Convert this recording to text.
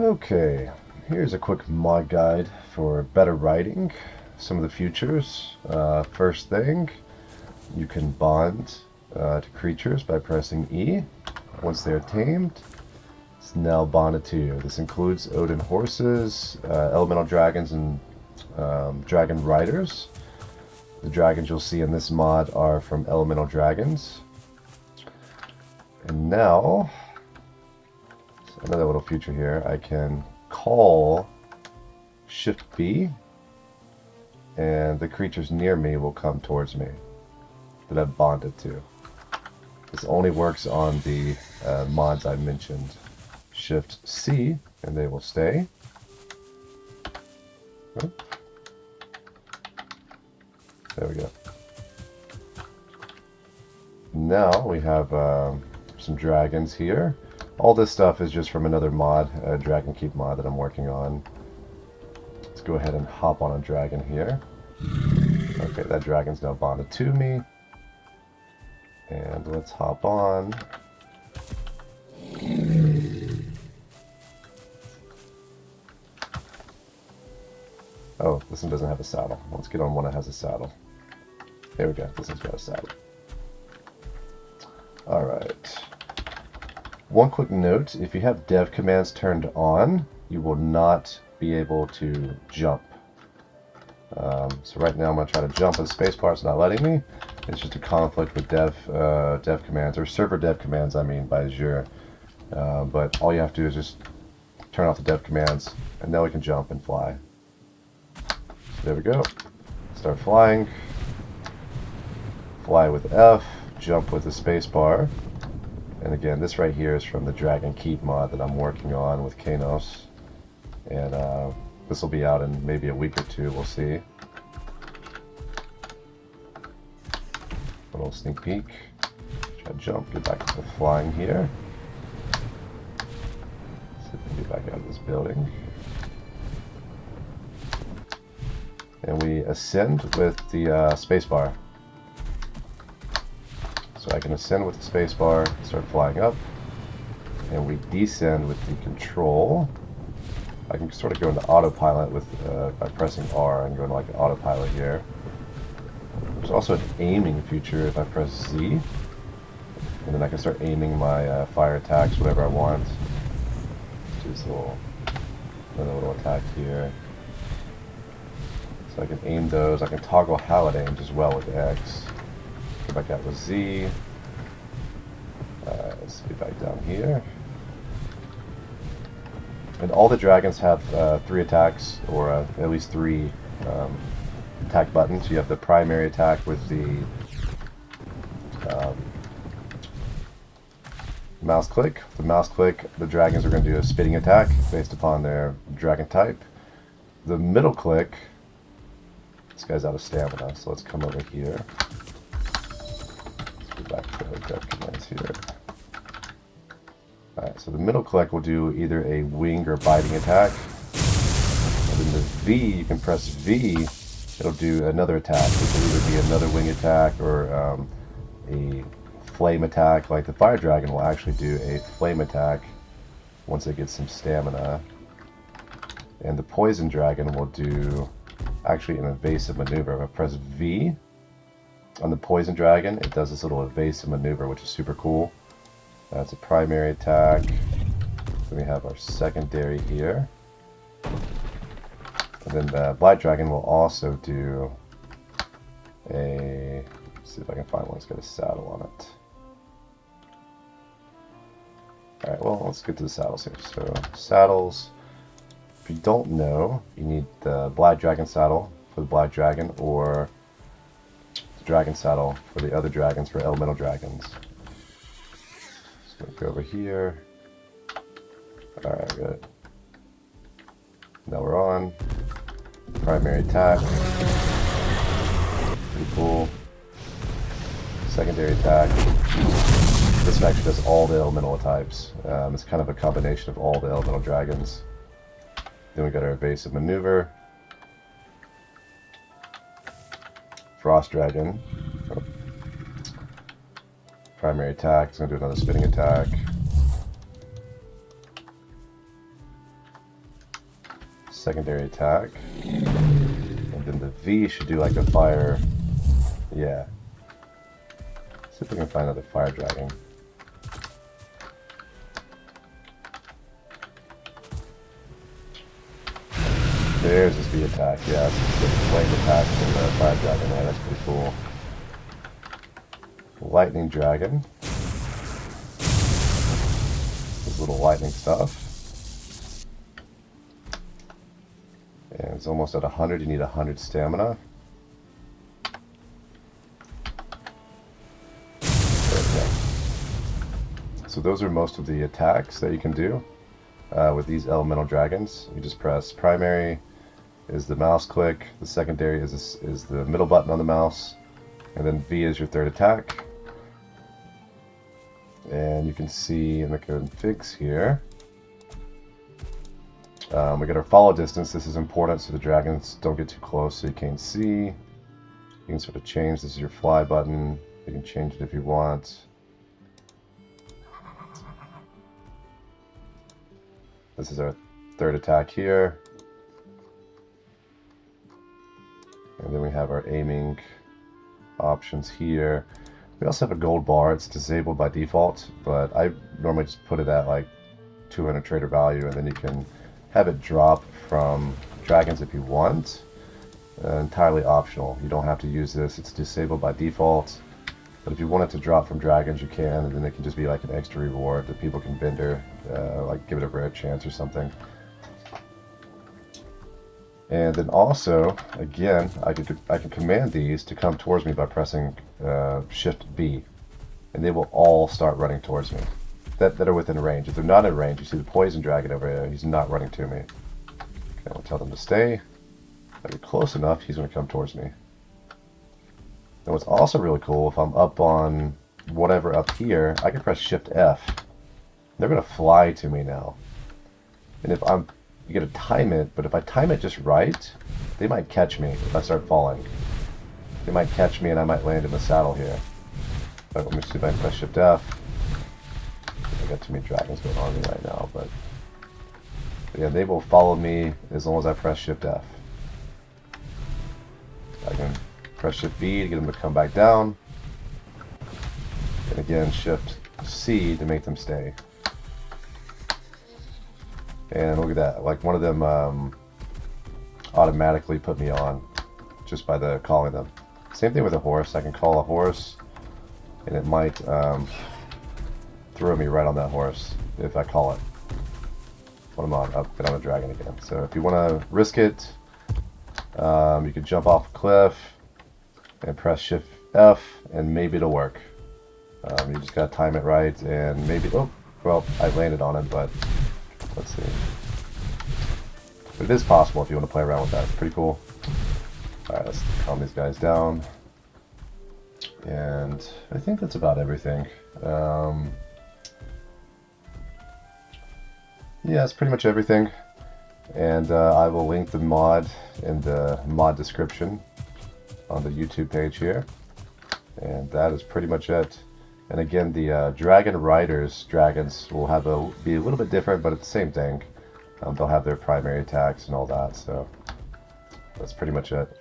Okay, here's a quick mod guide for better riding. Some of the features. First thing, you can bond to creatures by pressing E. Once they are tamed, it's now bonded to you. This includes Odin horses, elemental dragons, and dragon riders. The dragons you'll see in this mod are from elemental dragons. And now, another little feature here, I can call Shift B, and the creatures near me will come towards me that I've bonded to. This only works on the mods I mentioned. Shift C, and they will stay. Oh. There we go. Now we have some dragons here. All this stuff is just from another mod, a Dragon Keep mod that I'm working on. Let's go ahead and hop on a dragon here. Okay, that dragon's now bonded to me. And let's hop on. Oh, this one doesn't have a saddle. Let's get on one that has a saddle. There we go, this one's got a saddle. Alright. One quick note, if you have dev commands turned on, you will not be able to jump. So right now I'm going to try to jump, and spacebar is not letting me. It's just a conflict with dev commands, or server dev commands I mean, by Azure. But all you have to do is just turn off the dev commands, and now we can jump and fly. So there we go. Start flying. Fly with F, jump with the spacebar. And again, this right here is from the Dragon Keep mod that I'm working on with Kanos. And this will be out in maybe a week or two, we'll see. A little sneak peek. Try to jump, get back to flying here. See if we can get back out of this building. And we ascend with the spacebar. So I can ascend with the spacebar, start flying up, and we descend with the control. I can sort of go into autopilot with by pressing R and go into like an autopilot here. There's also an aiming feature if I press Z, and then I can start aiming my fire attacks, whatever I want. Let's do this another little attack here. So I can aim those. I can toggle how it aims as well with X. Go back out with Z. Let's get back down here. And all the dragons have 3 attacks, or at least 3 attack buttons. You have the primary attack with the mouse click. The mouse click, the dragons are going to do a spitting attack based upon their dragon type. The middle click, this guy's out of stamina, so let's come over here. Let's go back to the dev commands here. Alright, so the middle click will do either a wing or biting attack. And then the V, you can press V, it'll do another attack. It will either be another wing attack or a flame attack. Like the fire dragon will actually do a flame attack once it gets some stamina. And the poison dragon will do actually an evasive maneuver. If I press V on the poison dragon, it does this little evasive maneuver, which is super cool. That's a primary attack. Then we have our secondary here. And then the Black Dragon will also do a... Let's see if I can find one that's got a saddle on it. Alright, well, let's get to the saddles here. So, saddles. If you don't know, you need the Black Dragon saddle for the Black Dragon, or the Dragon saddle for the other dragons, for elemental dragons. Go over here. Alright, good. Now we're on. Primary attack. Pretty cool. Secondary attack. This actually does all the elemental types. It's kind of a combination of all the elemental dragons. Then we got our evasive maneuver. Frost Dragon. Oh. Primary attack, it's going to do another spitting attack. secondary attack. And then the V should do like a fire. Yeah. See if we can find another fire dragon. There's this V attack. Yeah, it's the flame attack from the fire dragon there. That's pretty cool. Lightning dragon. This little lightning stuff. And it's almost at 100. You need 100 stamina. There we go. So those are most of the attacks that you can do with these elemental dragons. You just press primary is the mouse click, the secondary is the middle button on the mouse, and then V is your third attack. And you can see in the configs here, we get our follow distance. This is important so the dragons don't get too close so you can't see. You can sort of change. This is your fly button. You can change it if you want. This is our third attack here. And then we have our aiming options here. We also have a gold bar. It's disabled by default, but I normally just put it at like 200 trader value, and then you can have it drop from dragons if you want. Entirely optional. You don't have to use this. It's disabled by default. But if you want it to drop from dragons, you can, and then it can just be like an extra reward that people can vendor, like give it a rare chance or something. And then also, again, I can command these to come towards me by pressing Shift B, and they will all start running towards me that are within range. If they're not in range, you see the poison dragon over here, he's not running to me. Okay, I'll tell them to stay. If you're close enough, he's going to come towards me. And what's also really cool, if I'm up on whatever up here, I can press Shift F. They're going to fly to me now. And if I'm, you got to time it, but if I time it just right, they might catch me if I start falling. They might catch me and I might land in the saddle here. But let me see if I can press Shift F. I got too many dragons going on me right now, but yeah, they will follow me as long as I press Shift F. I can press Shift B to get them to come back down. And again, Shift C to make them stay. And look at that, like one of them automatically put me on just by the calling them. Same thing with a horse. I can call a horse and it might throw me right on that horse if I call it when I'm on a dragon again. So if you want to risk it, you can jump off a cliff and press Shift F and maybe it'll work. You just gotta time it right and maybe, oh, well, I landed on it, but let's see. But it is possible if you want to play around with that. It's pretty cool. Alright, let's calm these guys down. And I think that's about everything. Yeah, that's pretty much everything. And I will link the mod in the mod description on the YouTube page here. And that is pretty much it. And again, the Dragon Riders dragons will have be a little bit different, but it's the same thing. They'll have their primary attacks and all that, so that's pretty much it.